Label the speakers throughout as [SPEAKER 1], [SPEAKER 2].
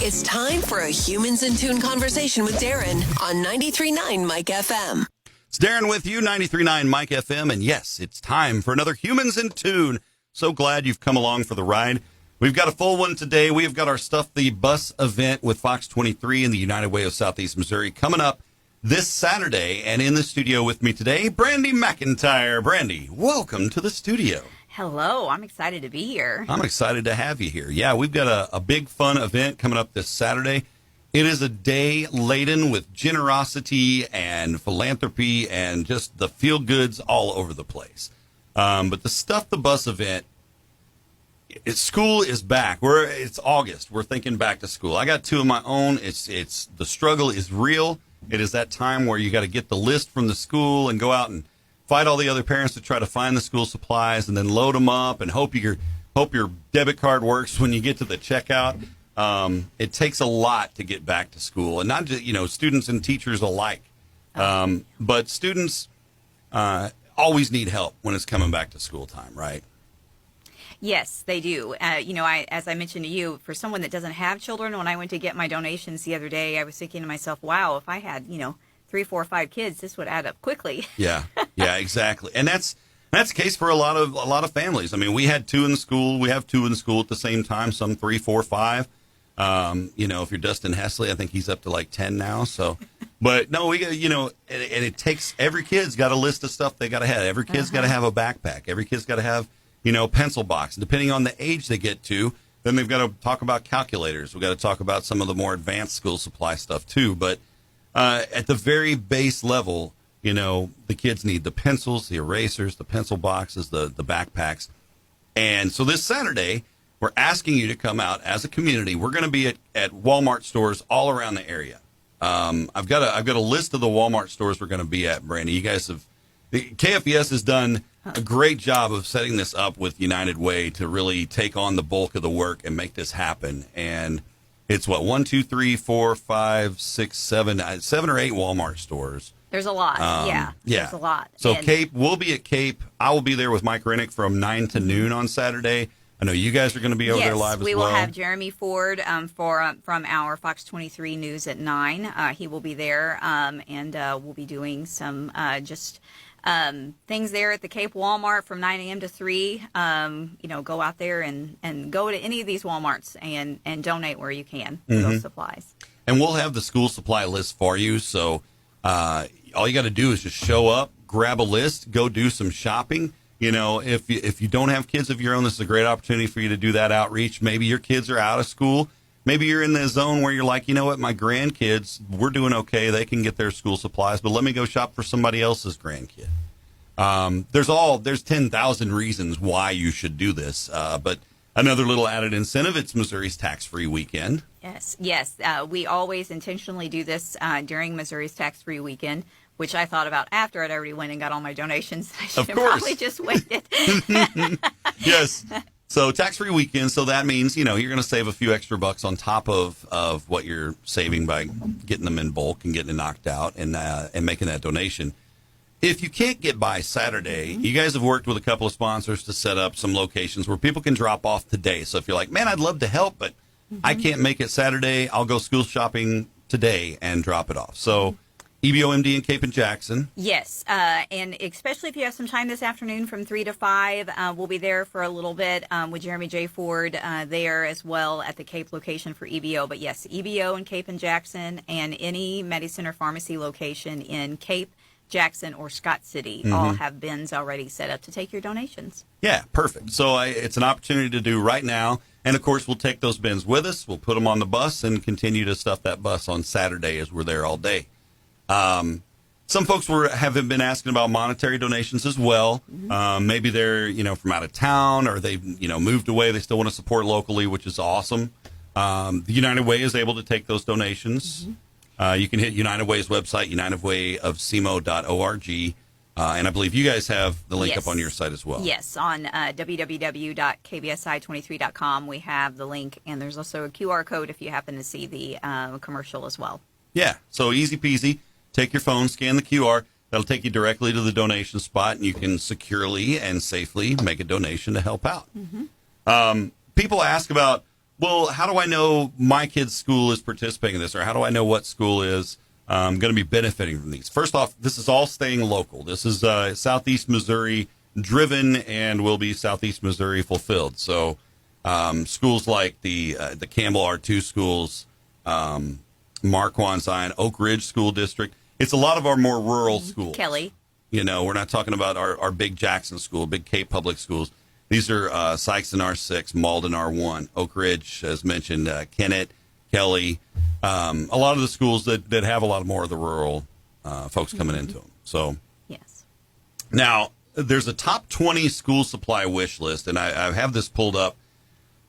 [SPEAKER 1] It's time for a Humans in Tune conversation with Darren on 93.9 Mike FM.
[SPEAKER 2] It's Darren with you, 93.9 Mike FM, and yes, it's time for another Humans in Tune. So glad you've come along for the ride. We've got a full one today. We've got our Stuff the Bus event with Fox 23 and the United Way of Southeast Missouri coming up this Saturday. And in the studio with me today, Brandy McIntire. Brandy, welcome to the studio.
[SPEAKER 3] Hello, I'm excited to be here.
[SPEAKER 2] I'm excited to have you here. Yeah, we've got a big fun event coming up this Saturday. It is a day laden with generosity and philanthropy and just the feel goods all over the place. But the Stuff the Bus event, school is back. It's August. We're thinking back to school. I got two of my own. It's the struggle is real. It is that time where you got to get the list from the school and go out and fight all the other parents to try to find the school supplies and then load them up and hope your debit card works when you get to the checkout. It takes a lot to get back to school, and not just, students and teachers alike. But students always need help when it's coming back to school time, right?
[SPEAKER 3] Yes, they do. As I mentioned to you, for someone that doesn't have children, when I went to get my donations the other day, I was thinking to myself, wow, if I had, 3, 4, 5 kids, this would add up quickly. Yeah, exactly. And that's the case for a lot of families. I mean, we had 2 in the school. We have 2 in the school at the same time, some 3, 4, 5. If you're Dustin Hesley, I think he's up to like 10 now. So, but no, and it takes, every kid's got a list of stuff they got to have. Every kid's got to have a backpack. Every kid's got to have, pencil box. And depending on the age they get to, then they've got to talk about calculators. We've got to talk about some of the more advanced school supply stuff too. But at the very base level, the kids need the pencils, the erasers, the pencil boxes, the backpacks. And so this Saturday, we're asking you to come out as a community. We're going to be at Walmart stores all around the area. I've got a list of the Walmart stores we're going to be at, Brandy. KFES has done a great job of setting this up with United Way to really take on the bulk of the work and make this happen. And it's 7 or 8 Walmart stores. There's a lot.
[SPEAKER 2] Yeah.
[SPEAKER 3] There's a lot.
[SPEAKER 2] So Cape, we'll be at Cape. I will be there with Mike Rennick from 9 to noon on Saturday. I know you guys are going to be over there live as well.
[SPEAKER 3] Yes, we will have Jeremy Ford from our Fox 23 News at 9. He will be there, and we'll be doing some things there at the Cape Walmart from 9 a.m. to 3. Go out there and go to any of these Walmarts and donate where you can for those supplies. And
[SPEAKER 2] we'll have the school supply list for you, so all you got to do is just show up, grab a list, go do some shopping. If you don't have kids of your own, this is a great opportunity for you to do that outreach. Maybe your kids are out of school. Maybe you're in the zone where you're like, you know what, my grandkids, we're doing okay. They can get their school supplies, but let me go shop for somebody else's grandkid. There's 10,000 reasons why you should do this. But another little added incentive, it's Missouri's tax-free weekend.
[SPEAKER 3] Yes. We always intentionally do this during Missouri's tax-free weekend, which I thought about after I'd already went and got all my donations. I should have probably just waited.
[SPEAKER 2] Yes. So tax-free weekend. So that means, you're going to save a few extra bucks on top of what you're saving by getting them in bulk and getting it knocked out and making that donation. If you can't get by Saturday, you guys have worked with a couple of sponsors to set up some locations where people can drop off today. So if you're like, man, I'd love to help, but I can't make it Saturday, I'll go school shopping today and drop it off. So EBOMD in Cape and Jackson. Yes,
[SPEAKER 3] and especially if you have some time this afternoon from 3 to 5, we'll be there for a little bit with Jeremy J. Ford there as well at the Cape location for EBO. But yes, EBO in Cape and Jackson and any medicine or pharmacy location in Cape, Jackson, or Scott City all have bins already set up to take your donations.
[SPEAKER 2] Yeah, perfect. So it's an opportunity to do right now. And, of course, we'll take those bins with us. We'll put them on the bus and continue to stuff that bus on Saturday as we're there all day. Some folks have been asking about monetary donations as well. Maybe they're, from out of town or they've, moved away. They still want to support locally, which is awesome. The United Way is able to take those donations. You can hit United Way's website, unitedwayofsemo.org. And I believe you guys have the link up on your site as well.
[SPEAKER 3] Yes, on www.kbsi23.com we have the link, and there's also a QR code if you happen to see the commercial as well.
[SPEAKER 2] Yeah, so easy peasy. Take your phone, scan the QR. That'll take you directly to the donation spot, and you can securely and safely make a donation to help out. People ask about Well, how do I know my kid's school is participating in this, or how do I know what school is going to be benefiting from these? First off, this is all staying local. This is Southeast Missouri driven and will be Southeast Missouri fulfilled. So schools like the Campbell R2 schools, Marquand Zion, Oak Ridge School District. It's a lot of our more rural schools.
[SPEAKER 3] Kelly.
[SPEAKER 2] You know, we're not talking about our big Jackson school, big Cape public schools. These are Sykeston R6, Malden R1, Oak Ridge, as mentioned, Kennett, Kelly. A lot of the schools that have a lot more of the rural folks coming into them. So,
[SPEAKER 3] yes.
[SPEAKER 2] Now, there's a top 20 school supply wish list, and I have this pulled up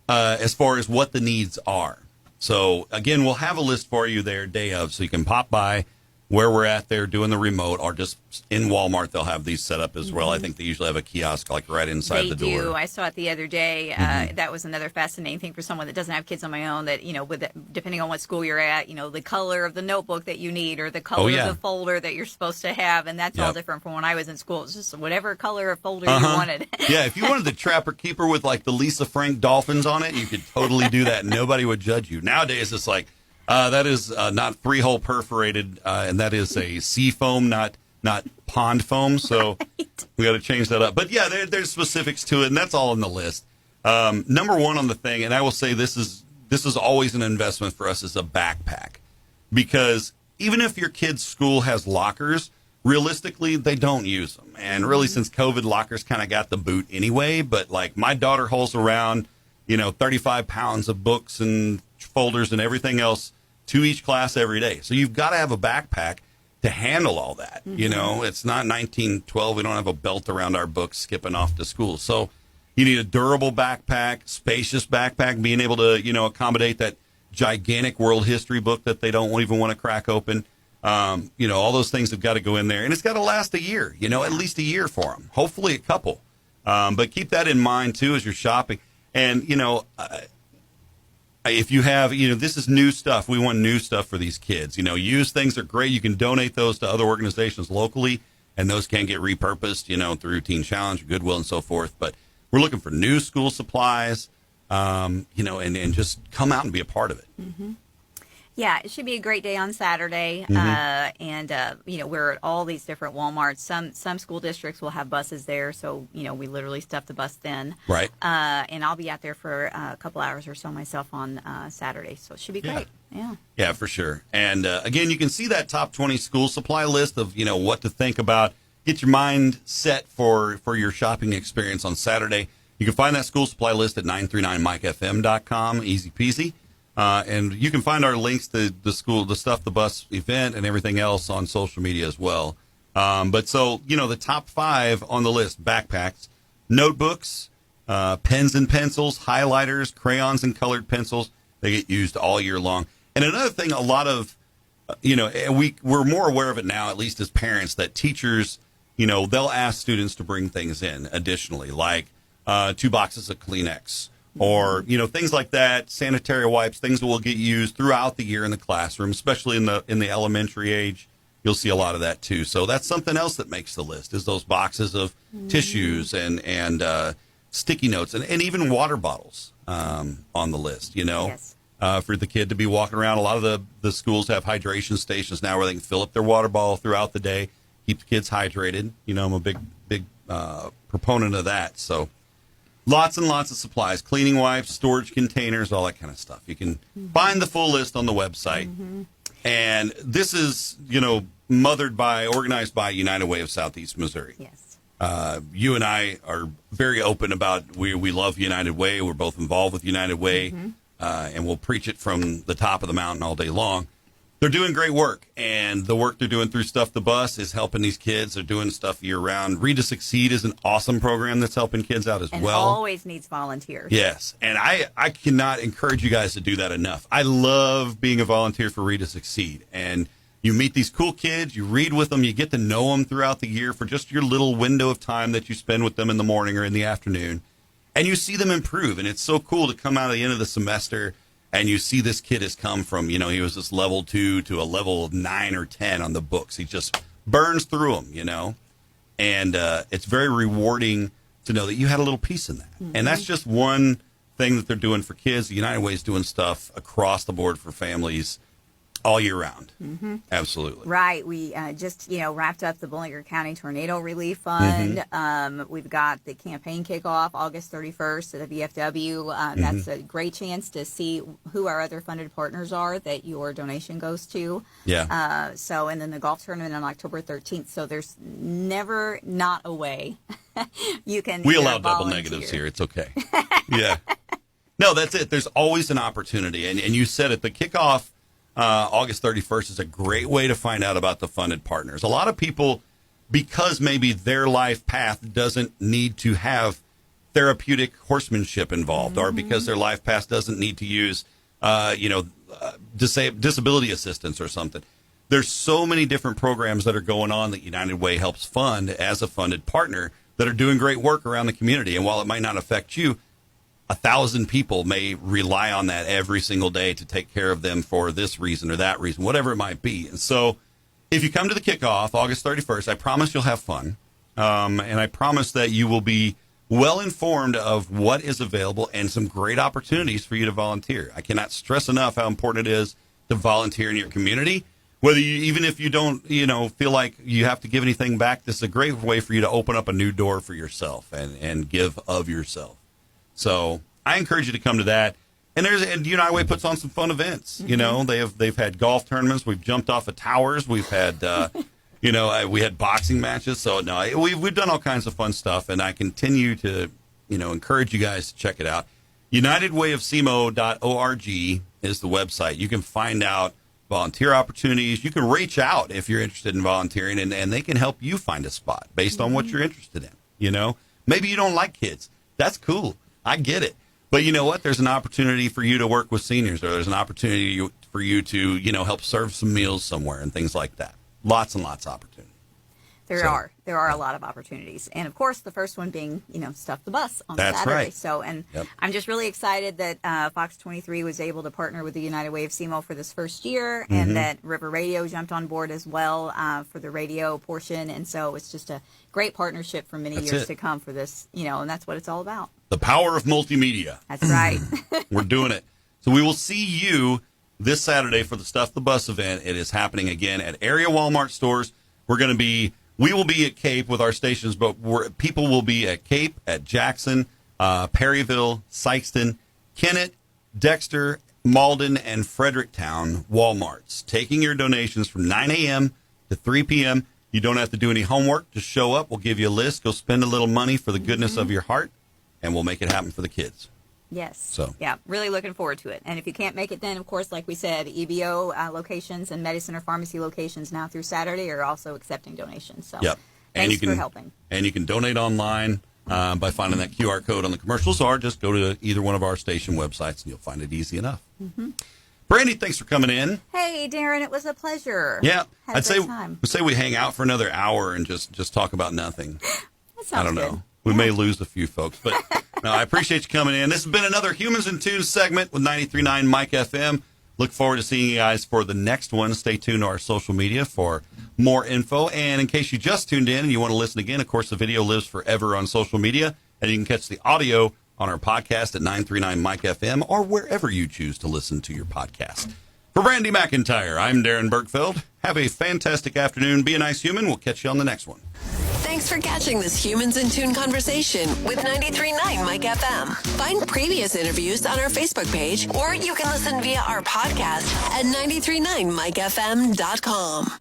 [SPEAKER 2] as far as what the needs are. So, again, we'll have a list for you there day of, so you can pop by where we're at there doing the remote, or just in Walmart, they'll have these set up as well. I think they usually have a kiosk like right inside the door.
[SPEAKER 3] They do. I saw it the other day. That was another fascinating thing for someone that doesn't have kids on my own, that, you know, depending on what school you're at, you know, the color of the notebook that you need, or the color of the folder that you're supposed to have, and that's all different from when I was in school. It's just whatever color of folder you wanted.
[SPEAKER 2] Yeah, if you wanted the Trapper Keeper with like the Lisa Frank dolphins on it, you could totally do that. Nobody would judge you. Nowadays, it's like, that is not 3-hole perforated, and that is a sea foam, not pond foam. So we got to change that up. But yeah, there's specifics to it, and that's all in the list. Number one on the thing, and I will say this is always an investment for us, is a backpack, because even if your kid's school has lockers, realistically they don't use them. And really, since COVID, lockers kind of got the boot anyway. But like my daughter hauls around, 35 pounds of books and folders and everything else to each class every day. So you've got to have a backpack to handle all that. It's not 1912. We don't have a belt around our books skipping off to school. So you need a durable backpack, spacious backpack, being able to, accommodate that gigantic world history book that they don't even want to crack open. All those things have got to go in there. And it's got to last a year, at least a year for them. Hopefully a couple. But keep that in mind, too, as you're shopping. And, if you have, this is new stuff. We want new stuff for these kids. Used things are great. You can donate those to other organizations locally, and those can get repurposed, through Teen Challenge, Goodwill, and so forth. But we're looking for new school supplies, and just come out and be a part of it.
[SPEAKER 3] Yeah, it should be a great day on Saturday. We're at all these different Walmarts. Some school districts will have buses there, so, we literally stuff the bus then.
[SPEAKER 2] Right.
[SPEAKER 3] And I'll be out there for a couple hours or so myself on Saturday, so it should be great. Yeah. Yeah,
[SPEAKER 2] for sure. And, again, you can see that top 20 school supply list of, what to think about. Get your mind set for your shopping experience on Saturday. You can find that school supply list at 939mikefm.com, easy peasy. And you can find our links to the school, the Stuff the Bus event, and everything else on social media as well. The top 5 on the list: backpacks, notebooks, pens and pencils, highlighters, crayons and colored pencils. They get used all year long. And another thing, a lot of, we're more aware of it now, at least as parents, that teachers, they'll ask students to bring things in additionally, like 2 boxes of Kleenex. Or, things like that, sanitary wipes, things that will get used throughout the year in the classroom, especially in the elementary age. You'll see a lot of that, too. So that's something else that makes the list, is those boxes of tissues and sticky notes and even water bottles on the list,
[SPEAKER 3] Yes.
[SPEAKER 2] For the kid to be walking around. A lot of the schools have hydration stations now where they can fill up their water bottle throughout the day, keep the kids hydrated. I'm a big proponent of that, so... Lots and lots of supplies, cleaning wipes, storage containers, all that kind of stuff. You can find the full list on the website. And this is, organized by United Way of Southeast Missouri.
[SPEAKER 3] Yes.
[SPEAKER 2] You and I are very open about, we love United Way. We're both involved with United Way. And we'll preach it from the top of the mountain all day long. They're doing great work, and the work they're doing through Stuff the Bus is helping these kids. They're doing stuff year-round. Read to Succeed is an awesome program that's helping kids out as well.
[SPEAKER 3] Always needs volunteers.
[SPEAKER 2] Yes, and I cannot encourage you guys to do that enough. I love being a volunteer for Read to Succeed, and you meet these cool kids, you read with them, you get to know them throughout the year for just your little window of time that you spend with them in the morning or in the afternoon, and you see them improve, and it's so cool to come out at the end of the semester and you see this kid has come from, he was this level 2 to a level 9 or 10 on the books. He just burns through them, and it's very rewarding to know that you had a little piece in that. And that's just one thing that they're doing for kids. The United Way is doing stuff across the board for families all year round.
[SPEAKER 3] Mm-hmm.
[SPEAKER 2] Absolutely.
[SPEAKER 3] Right. We just, wrapped up the Bowling County Tornado Relief Fund. We've got the campaign kickoff August 31st at the VFW. That's a great chance to see who our other funded partners are that your donation goes to.
[SPEAKER 2] Yeah.
[SPEAKER 3] And then the golf tournament on October 13th. So there's never not a way you can.
[SPEAKER 2] We allow double negatives here. It's okay. Yeah. No, that's it. There's always an opportunity. And you said it, the kickoff August 31st is a great way to find out about the funded partners. A lot of people, because maybe their life path doesn't need to have therapeutic horsemanship involved, or because their life path doesn't need to use, disability assistance or something. There's so many different programs that are going on that United Way helps fund as a funded partner that are doing great work around the community. And while it might not affect you, 1,000 people may rely on that every single day to take care of them for this reason or that reason, whatever it might be. And so if you come to the kickoff, August 31st, I promise you'll have fun. And I promise that you will be well informed of what is available and some great opportunities for you to volunteer. I cannot stress enough how important it is to volunteer in your community. Even if you don't, feel like you have to give anything back, this is a great way for you to open up a new door for yourself and give of yourself. So I encourage you to come to that. And United Way puts on some fun events. They've had golf tournaments. We've jumped off of towers. We've had, we had boxing matches. So no, we've done all kinds of fun stuff. And I continue to, encourage you guys to check it out. UnitedWayofSemo.org is the website. You can find out volunteer opportunities. You can reach out if you're interested in volunteering, and they can help you find a spot based on what you're interested in. Maybe you don't like kids. That's cool. I get it. But you know what? There's an opportunity for you to work with seniors, or there's an opportunity for you to, help serve some meals somewhere and things like that. Lots and lots of opportunity. There
[SPEAKER 3] are a lot of opportunities. And of course, the first one being, Stuff the Bus on
[SPEAKER 2] That's
[SPEAKER 3] Saturday.
[SPEAKER 2] Right.
[SPEAKER 3] So, I'm just really excited that Fox 23 was able to partner with the United Way of SEMO for this first year, and that River Radio jumped on board as well for the radio portion. And so it's just a great partnership for many years to come for this, and that's what it's all about.
[SPEAKER 2] The power of multimedia.
[SPEAKER 3] That's right.
[SPEAKER 2] We're doing it. So we will see you this Saturday for the Stuff the Bus event. It is happening again at area Walmart stores. We will be at Cape with our stations, but people will be at Cape, at Jackson, Perryville, Sykeston, Kennett, Dexter, Malden, and Fredericktown Walmarts, taking your donations from 9 a.m. to 3 p.m. You don't have to do any homework. Just show up. We'll give you a list. Go spend a little money for the goodness of your heart, and we'll make it happen for the kids.
[SPEAKER 3] Yes.
[SPEAKER 2] So
[SPEAKER 3] yeah, really looking forward to it. And if you can't make it, then of course, like we said, EBO locations and medicine or pharmacy locations now through Saturday are also accepting donations. So thanks for helping. And
[SPEAKER 2] you can donate online by finding that QR code on the commercials, or just go to either one of our station websites and you'll find it easy enough. Brandy, thanks for coming in.
[SPEAKER 3] Hey, Darren, it was a pleasure.
[SPEAKER 2] Yeah,
[SPEAKER 3] I'd
[SPEAKER 2] say we hang out for another hour and just talk about nothing.
[SPEAKER 3] That sounds
[SPEAKER 2] I don't
[SPEAKER 3] good.
[SPEAKER 2] know. We may lose a few folks, but no, I appreciate you coming in. This has been another Humans in Tune segment with 93.9 Mike FM. Look forward to seeing you guys for the next one. Stay tuned to our social media for more info. And in case you just tuned in and you want to listen again, of course, the video lives forever on social media, and you can catch the audio on our podcast at 939 Mike FM or wherever you choose to listen to your podcast. For Brandy McIntire, I'm Darren Bergfeld. Have a fantastic afternoon. Be a nice human. We'll catch you on the next one.
[SPEAKER 1] Thanks for catching this Humans in Tune conversation with 93.9 Mike FM. Find previous interviews on our Facebook page, or you can listen via our podcast at 939mikefm.com.